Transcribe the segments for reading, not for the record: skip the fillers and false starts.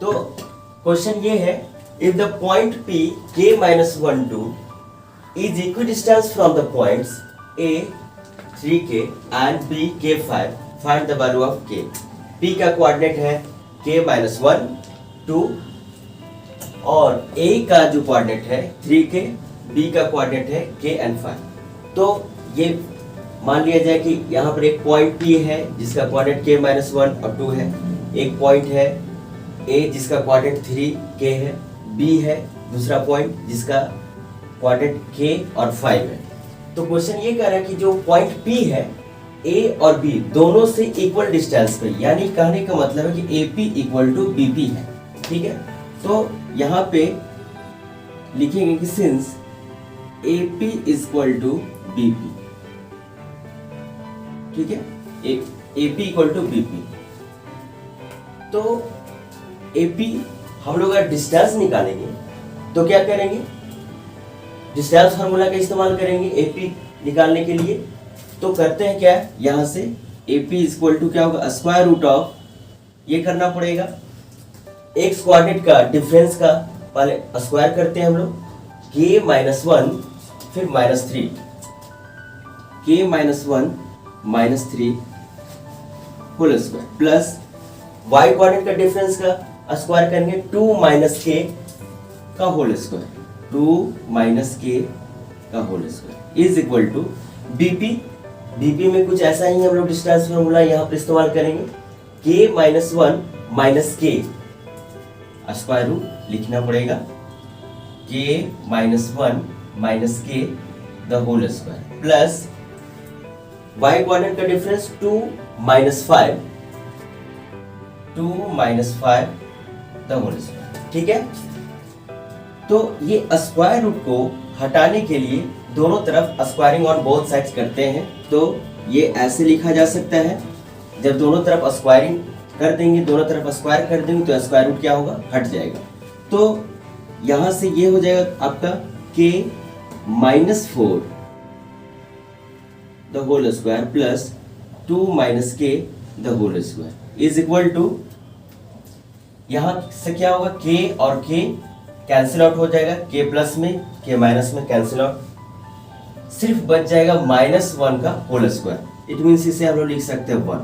तो क्वेश्चन ये है, if the point P k minus 1 2 is equidistant from the points A 3k and B k 5, find the value of k. P का coordinate है k minus 1 2 और A का जो coordinate है 3k, B का कोऑर्डिनेट है k and 5। तो ये मान लिया जाए कि यहाँ पर एक पॉइंट P है जिसका कोऑर्डिनेट k minus 1 और 2 है, एक पॉइंट है A जिसका कोऑर्डिनेट 3k है, B है दूसरा पॉइंट जिसका कोऑर्डिनेट k और 5 है। तो क्वेश्चन ये कह रहा है कि जो पॉइंट P है A और B दोनों से इक्वल डिस्टेंस पे, यानी कहने का मतलब है कि AP इक्वल टू BP है। ठीक है, तो यहाँ पे लिखेंगे कि since AP equal to BP, ठीक है, AP इक्वल टू BP, तो AP हम लोग अगर डिस्टेंस निकालेंगे तो क्या करेंगे, डिस्टेंस फार्मूला का इस्तेमाल करेंगे AP निकालने के लिए। तो करते हैं क्या, यहाँ से AP इक्वल टू क्या होगा, स्क्वायर रूट ऑफ, ये करना पड़ेगा x कोऑर्डिनेट का डिफरेंस का पहले स्क्वायर करते हैं हम लोग, k minus 1 फिर -3, k minus 1 -3 whole square plus y coordinate का डिफरेंस का स्क्वायर करेंगे 2 minus k का होल स्क्वायर, 2 minus k का whole square is equal to BP में कुछ ऐसा ही हम लोग डिस्टेंस फार्मूला यहाँ पर इस्तेमाल करेंगे, k minus 1 minus k square root लिखना पड़ेगा, k minus 1 minus k the whole square plus y coordinate का difference 2 minus 5 the whole square. ठीक है, तो ये स्क्वायर रूट को हटाने के लिए दोनों तरफ स्क्वायरिंग ऑन बोथ साइड्स करते हैं। तो ये ऐसे लिखा जा सकता है, जब दोनों तरफ स्क्वायरिंग कर देंगे, दोनों तरफ स्क्वायर कर देंगे तो स्क्वायर रूट क्या होगा, हट जाएगा। तो यहां से ये हो जाएगा आपका k minus 4 the whole square plus 2 minus k the whole square is equal to, यहां से क्या होगा, k और k कैंसिल आउट हो जाएगा, k प्लस में k माइनस में कैंसिल आउट, सिर्फ बच जाएगा -1 का होल स्क्वायर। इट मीन्स इसे हम लोग लिख सकते हैं 1,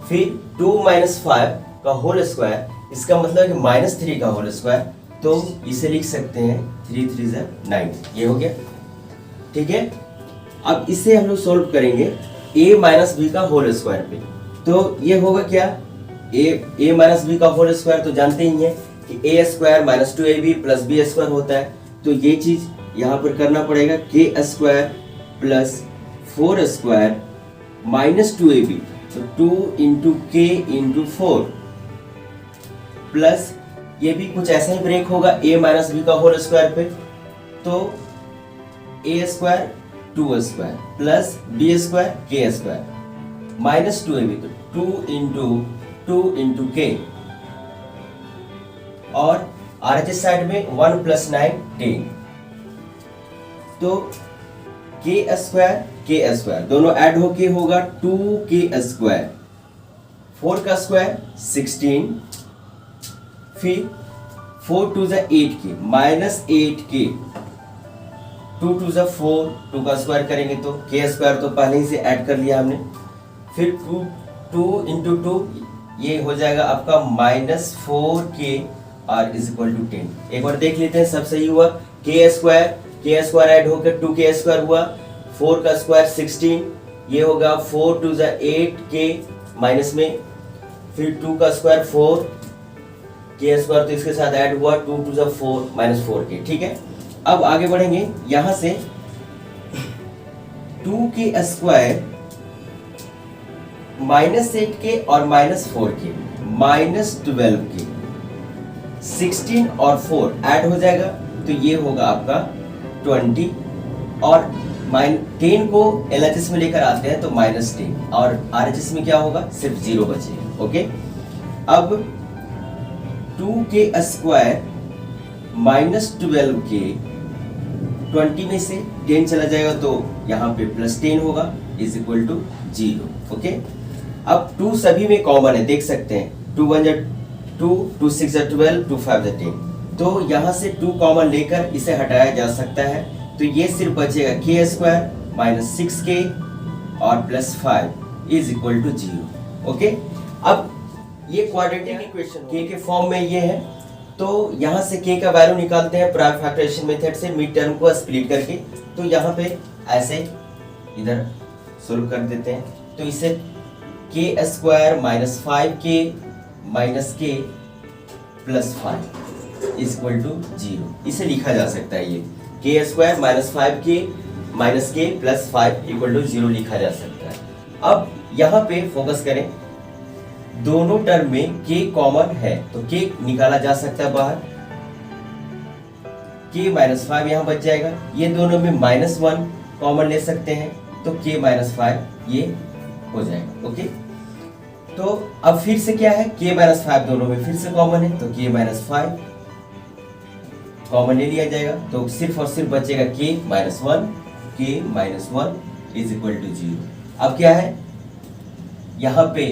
फिर 2 minus 5 का होल स्क्वायर, इसका मतलब है कि -3 का होल स्क्वायर, तो इसे लिख सकते हैं 3 3 9, ये हो गया। ठीक है, अब इसे हम लोग सोल्व करेंगे a minus b का होल स्क्वायर पे, तो ये होगा क्या, a minus b का होल स्क्वायर तो जानते ही हैं कि a square minus 2ab plus b square होता है। तो ये चीज यहाँ पर करना पड़ेगा, k square plus 4 square minus 2ab, तो 2 इंटू k इंटू 4 प्लस ये भी कुछ ऐसा ही ब्रेक होगा a माइनस बी का होल स्क्वायर पे, तो a square 2 square plus b square k square minus 2ab, तो 2 इंटू k और RHS साइड में 1 प्लस 9 10, तो k स्क्वायर दोनों ऐड होके होगा 2k स्क्वायर, 4 का स्क्वायर 16, फिर 4 to 8k minus 8k, 2 to 4, 2 का स्क्वायर करेंगे तो k स्क्वायर तो पहले ही से ऐड कर लिया हमने, फिर 2 इंटू 2 ये हो जाएगा आपका -4k और इज इक्वल टू 10। एक बार देख लेते हैं सब सही हुआ, k स्क्वायर ऐड होकर 2k स्क्वायर हुआ, 4 का स्क्वायर 16, ये होगा 4 टू 8k माइनस में, फिर 2 का स्क्वायर 4, k स्क्वायर तो इसके साथ ऐड हुआ 2 टू 4 माइनस 4k। ठीक है, अब आगे बढ़ेंगे, यहां से 2k स्क्वायर -8k और -4k -12k, 16 और 4 ऐड हो जाएगा तो ये होगा आपका 20, और 10 को LHS में लेकर आते हैं तो -10, और RHS में क्या होगा, सिर्फ 0 बचेगा। ओके, अब 2k स्क्वायर -12k, 20 में से 10 चला जाएगा तो यहाँ पे +10 होगा इज इक्वल टू 0। ओके, अब 2 सभी में कॉमन है, देख सकते हैं 2 1 जा 2, 2 6 12, 2 5 10। तो यहाँ से 2 कॉमन लेकर इसे हटाया जा सकता है, तो ये सिर्फ बचेगा के स्क्वायर माइनस 6k और plus 5 is equal to 0। Okay, अब ये क्वाड्रेटिक इक्वेशन के फॉर्म में ये है, तो यहाँ से k का वैल्यू निकालते हैं प्राइम फैक्टराइजेशन मेथड से मिड टर्म को स्प्लिट करके। तो यहाँ पे ऐसे इधर सोल्व कर देते हैं, तो इसे k square minus 5k minus k plus 5 is equal to 0, इसे लिखा जा सकता है। ये k square minus 5k minus k plus 5 equal to 0 लिखा जा सकता है। अब यहाँ पे फोकस करें, दोनों टर्म में k कॉमन है तो k निकाला जा सकता है बाहर, k माइनस 5 यहाँ बच जाएगा। ये दोनों में -1 कॉमन ले सकते हैं तो k माइनस 5 ये हो जाएगा। ओके, तो अब फिर से क्या है, k माइनस 5 दोनों में फिर से कॉमन है तो k माइनस 5 कॉमन ले लिया जाएगा, तो सिर्फ और सिर्फ बचेगा k minus 1 is equal to 0। अब क्या है, यहाँ पे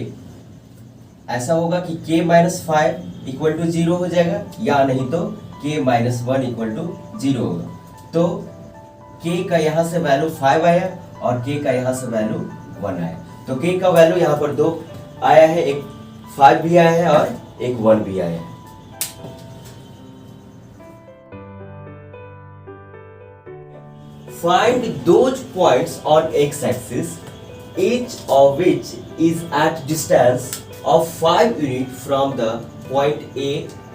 ऐसा होगा कि k माइनस 5 इक्वल टू 0 हो जाएगा, या नहीं तो k माइनस 1 इक्वल टू 0 होगा। तो k का यहाँ से वैल्यू 5 आया और k का यहाँ से वैल्यू 1 आया, तो k का वैल्यू यहाँ पर 2 आया है, एक 5 भी आया है और एक 1 भी आया है। Find those points on x-axis, each of which is at distance of 5 unit from the point A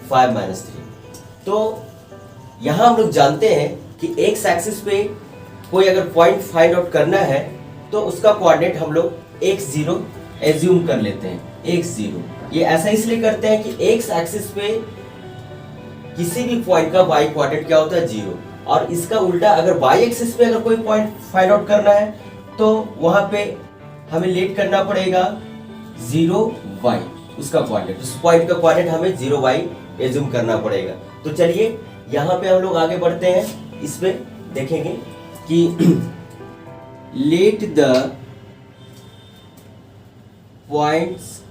5 minus 3। तो यहाँ हम लोग जानते हैं कि x एक्सिस पे कोई अगर पॉइंट फाइंड आउट करना है तो उसका कोऑर्डिनेट हम लोग x0 एज्यूम कर लेते हैं। x0 ये ऐसा इसलिए करते हैं कि x एक्सिस पे किसी भी पॉइंट का y कोऑर्डिनेट क्या होता है 0, और इसका उल्टा अगर y एक्सिस पे अगर कोई पॉइंट फाइंड आउट करना है तो वहां पे हमें लेट करना पड़ेगा 0y, उसका कोऑर्डिनेट, उस पॉइंट का कोऑर्डिनेट हमें 0y एज्यूम करना पड़ेगा। तो चलिए यहाँ पे हम लोग आगे बढ़ते हैं, इस पे देखेंगे कि let the points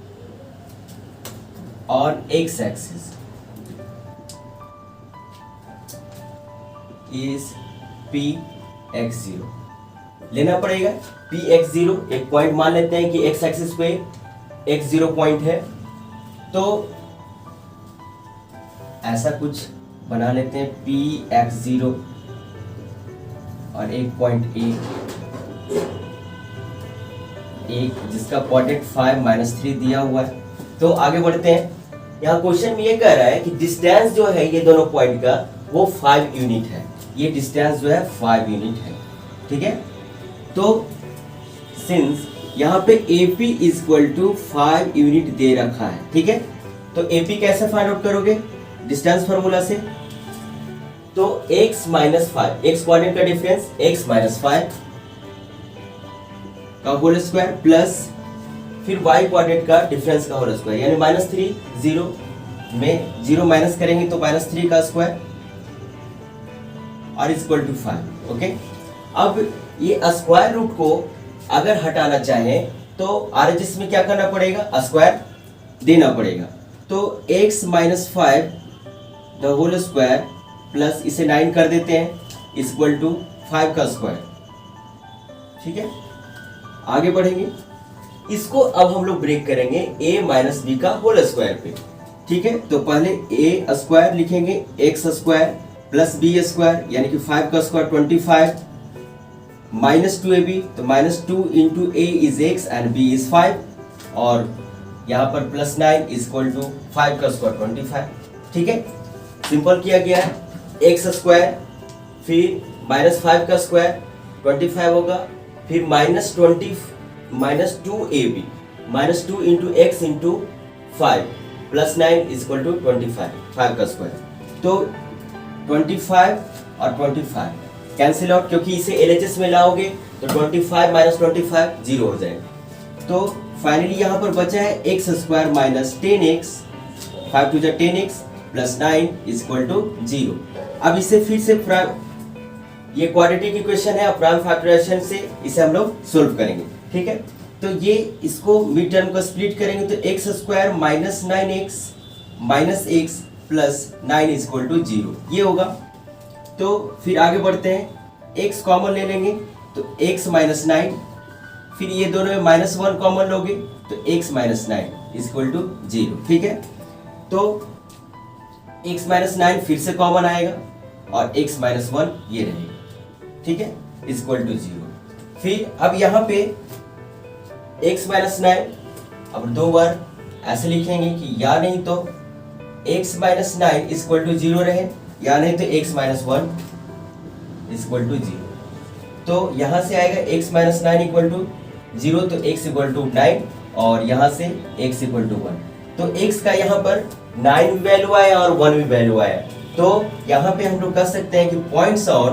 on x axis is px0 लेना पड़ेगा। px0 एक पॉइंट मान लेते हैं कि x एक्सिस पे x0 पॉइंट है, तो ऐसा कुछ बना लेते हैं px0 और एक पॉइंट a, एक जिसका कोऑर्डिनेट 5 माइनस 3 दिया हुआ है। तो आगे बढ़ते हैं, यहाँ क्वेश्चन में ये कह रहा है कि डिस्टेंस जो है ये दोनों पॉइंट का वो 5 यूनिट है, ये डिस्टेंस जो है 5 यूनिट है, ठीक है। तो सिंस यहाँ पे AP इक्वल टू 5 यूनिट दे रखा है, ठीक है, तो AP कैसे फाइंड आउट करोगे डिस्टेंस फार्मूला से, तो x माइनस 5, x कोऑर्डिनेट का डिफरेंस x माइनस 5 का होल स्क्वायर प्लस फिर y कोऑर्डिनेट का डिफरेंस का होल स्क्वायर, यानी -3 0 में 0 माइनस करेंगे तो -3 का स्क्वायर और इक्वल टू 5। ओके, अब ये स्क्वायर रूट को अगर हटाना चाहें तो RHS में क्या करना पड़ेगा, स्क्वायर देना पड़ेगा। तो x minus 5 the whole square plus इसे 9 कर देते हैं इक्वल टू 5 का स्क्वायर, ठीक है। आगे बढ़ेंगे, इसको अब हम लोग ब्रेक करेंगे a माइनस बी का होल स्क्वायर पे, ठीक है। तो पहले a स्क्वायर लिखेंगे, x square plus b square यानी कि 5 का स्क्वायर 25 माइनस 2ab, तो -2 into a is x and b is 5, और यहाँ पर प्लस 9 इक्वल टू 5 का स्क्वायर 25, ठीक है। सिंपल किया गया है, x स्क्वायर फिर -5 का स्क्वायर 25 होगा, फिर -2ab -2 into x into 5 plus 9 equal to 25 5 का स्क्वायर, तो 25 और 25 कैंसिल आउट, क्योंकि इसे LHS में लाओगे तो 25 माइनस 25 0 हो जाएगा। तो फाइनली यहाँ पर बचा है x square minus 10x 5 to 10x plus 9 equal to 0। अब इसे फिर से ये क्वाड्रेटिक इक्वेशन है, प्राइम फैक्टराइजेशन से इसे हम लोग सोल्व करेंगे, ठीक है। तो ये इसको मिड टर्म को स्प्लिट करेंगे तो x square minus 9x minus x plus 9 is equal to 0, ये होगा। तो फिर आगे बढ़ते हैं, x कॉमन ले लेंगे तो x माइनस 9, फिर ये दोनों में -1 कॉमन लोगे तो x minus 9 is equal to 0, ठीक है। तो x माइनस 9 फिर से कॉमन आएगा और x माइनस 1 ये रहेगा, ठीक है, इज इक्वल टू 0। फिर अब यहाँ पे x माइनस 9 अब दो बार ऐसे लिखेंगे कि या नहीं तो x minus 9 is equal to 0 रहे, या नहीं तो x minus 1 is equal to 0। तो यहाँ से आएगा x माइनस 9 इक्वल टू 0, तो x इक्वल टू 9 और यहाँ से x इक्वल टू 1। तो x का यहाँ पर 9 भी वैल्यू आया और 1 भी वैल्यू आया। तो यहाँ पे हम लोग कह सकते हैं कि points on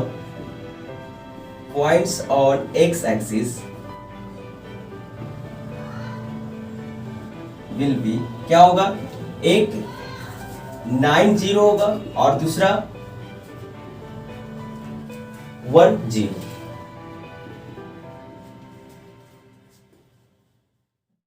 x axis will be, क्या होगा, एक 9 0 होगा और दूसरा 1 0।